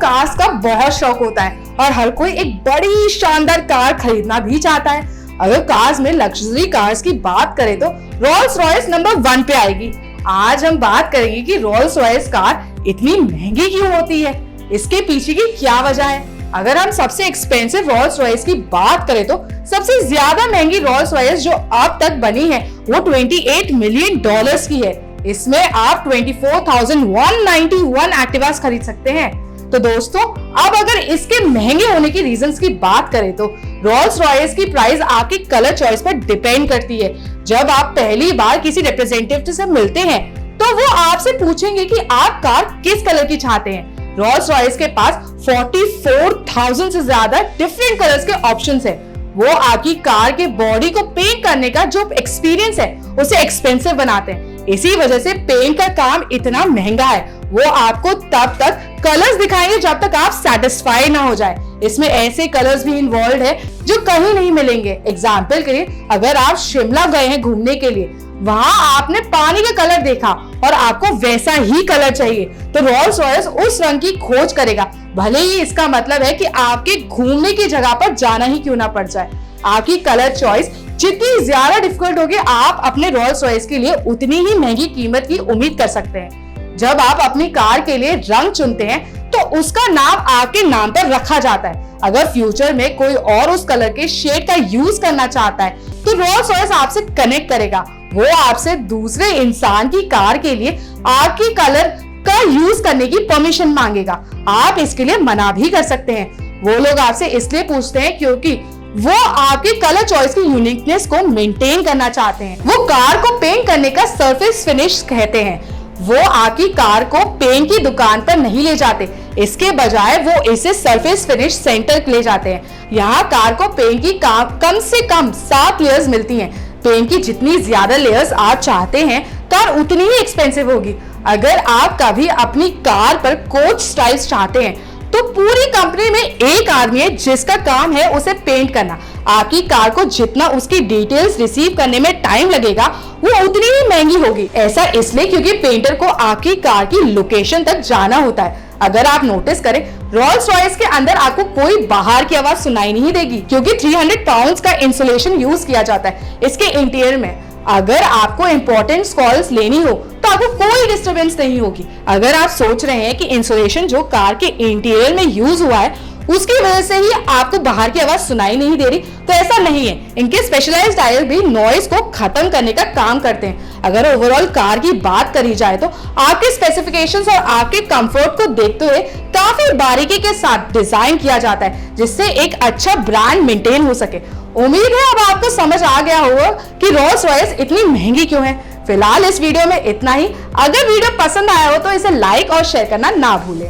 Cars का बहुत शौक होता है और हर कोई एक बड़ी शानदार कार खरीदना भी चाहता है। अगर कार्स में लग्जरी कार्स की बात करें तो रोल्स रॉयस नंबर 1 पे आएगी। आज हम बात करेंगे कि रोल्स रॉयस कार इतनी महंगी क्यों होती है, इसके पीछे की क्या वजह है। अगर हम सबसे एक्सपेंसिव रोल्स रॉयस की बात करें तो सबसे ज्यादा महंगी रोल्स रॉयस जो अब तक बनी है वो $28 मिलियन की है। इसमें आप 24,191 एक्टिवास खरीद सकते हैं। तो दोस्तों, अब अगर इसके महंगे होने की रीजंस की बात करें तो रोल्स रॉयस की प्राइस आपकी कलर चॉइस पर डिपेंड करती है। जब आप पहली बार किसी रिप्रेजेंटेटिव से मिलते हैं तो वो आपसे पूछेंगे कि आप कार किस कलर की चाहते हैं। रोल्स रॉयस के पास 44,000 से ज्यादा डिफरेंट कलर्स के ऑप्शंस है। वो आपकी कार के बॉडी को पेंट करने का जो एक्सपीरियंस है उसे एक्सपेंसिव बनाते हैं। इसी वजह से पेंट का काम इतना महंगा है। वो आपको तब तक कलर्स दिखाएंगे जब तक आप सेटिस्फाई ना हो जाए। इसमें ऐसे कलर्स भी इन्वॉल्व है जो कहीं नहीं मिलेंगे। एग्जाम्पल के लिए, अगर आप शिमला गए हैं घूमने के लिए, वहां आपने पानी का कलर देखा और आपको वैसा ही कलर चाहिए तो रोल्स रॉयस उस रंग की खोज करेगा, भले ही इसका मतलब है कि आपके घूमने की जगह पर जाना ही क्यों ना पड़ जाए। आपकी कलर चॉइस जितनी ज्यादा डिफिकल्ट होगी, आप अपने रोल्स रॉयस के लिए उतनी ही महंगी कीमत की उम्मीद कर सकते हैं। जब आप अपनी कार के लिए रंग चुनते हैं तो उसका नाम आपके नाम पर रखा जाता है। अगर फ्यूचर में कोई और उस कलर के शेड का यूज करना चाहता है तो रोल्स रॉयस आपसे कनेक्ट करेगा। वो आपसे दूसरे इंसान की कार के लिए आपकी कलर का यूज करने की परमिशन मांगेगा। आप इसके लिए मना भी कर सकते हैं। वो लोग आपसे इसलिए पूछते हैं क्योंकि वो आपके कलर चॉइस की यूनिकनेस को मेंटेन करना चाहते हैं। वो कार को पेंट करने का सरफेस फिनिश कहते हैं। वो आपकी कार को पेंट की दुकान पर नहीं ले जाते, इसके बजाय वो इसे सरफेस फिनिश सेंटर ले जाते हैं। यहाँ कार को पेंट की कम से कम 7 लेयर्स मिलती हैं। पेंट की जितनी ज्यादा लेयर्स आप चाहते हैं कार उतनी ही एक्सपेंसिव होगी। अगर आप कभी अपनी कार पर कोच स्टाइल्स चाहते हैं तो पूरी कंपनी में एक आदमी है जिसका काम है उसे पेंट करना। आपकी कार को जितना उसकी डिटेल्स रिसीव करने में टाइम लगेगा वो उतनी ही महंगी होगी। ऐसा इसलिए क्योंकि पेंटर को आपकी कार की लोकेशन तक जाना होता है। अगर आप नोटिस करें, रोल्स रॉयस के अंदर आपको कोई बाहर की आवाज सुनाई नहीं देगी क्योंकि 300 पाउंड का इंसुलेशन यूज किया जाता है इसके इंटीरियर में। अगर आपको इंपॉर्टेंट कॉल्स लेनी हो तो आपको कोई डिस्टरबेंस नहीं होगी। अगर आप सोच रहे हैं कि इंसुलेशन जो कार के इंटीरियर में यूज हुआ है उसकी वजह से ही आपको बाहर की आवाज सुनाई नहीं दे रही, तो ऐसा नहीं है। इनके स्पेशलाइज्ड डायल भी नॉइज को खत्म करने का काम करते हैं। अगर ओवरऑल कार की बात करी जाए तो आपके स्पेसिफिकेशंस और आपके कंफर्ट को देखते हुए काफी बारीकी के साथ डिजाइन किया जाता है जिससे एक अच्छा ब्रांड मेंटेन हो सके। उम्मीद है अब आपको समझ आ गया होगा कि रोल्स रॉयस इतनी महंगी क्यों है। फिलहाल इस वीडियो में इतना ही। अगर वीडियो पसंद आया हो तो इसे लाइक और शेयर करना ना भूलें।